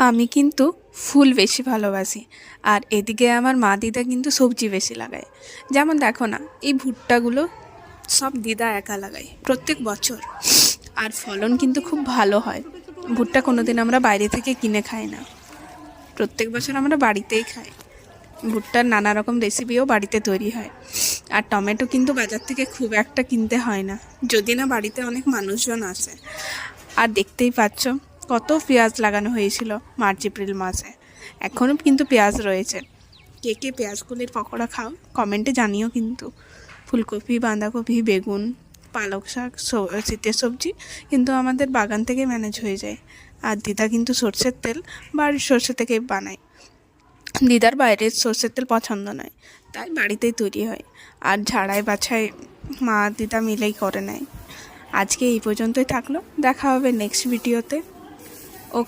আমি কিন্তু ফুল বেশি ভালোবাসি, আর এদিকে আমার মা দিদা কিন্তু সবজি বেশি লাগায়। যেমন দেখো না, এই ভুট্টাগুলো সব দিদা একা লাগায় প্রত্যেক বছর, আর ফলন কিন্তু খুব ভালো হয়। ভুট্টা কোনোদিন আমরা বাইরে থেকে কিনে খাই না, প্রত্যেক বছর আমরা বাড়িতেই খাই। ভুট্টার নানা রকম রেসিপিও বাড়িতে তৈরি হয়। আর টমেটো কিন্তু বাজার থেকে খুব একটা কিনতে হয় না, যদি না বাড়িতে অনেক মানুষজন আসে। আর দেখতেই পাচ্ছ কত পেঁয়াজ লাগানো হয়েছিল মার্চ এপ্রিল মাসে, এখনও কিন্তু পেঁয়াজ রয়েছে। কে কে পেঁয়াজগুলির পকোড়া খাও কমেন্টে জানিও কিন্তু। ফুলকপি, বাঁধাকপি, বেগুন, পালক শাক, শীতের সবজি কিন্তু আমাদের বাগান থেকে ম্যানেজ হয়ে যায়। আর দিদা কিন্তু সর্ষের তেল বাড়ির সর্ষে থেকে বানায়। দিদার বাইরের সর্ষের তেল পছন্দ নয়, তাই বাড়িতেই তৈরি হয়। আর ঝাড়াই বাছাই মা দিদা মিলেই করে নেয়। আজকে এই পর্যন্তই থাকলো, দেখা হবে নেক্সট ভিডিওতে। ও।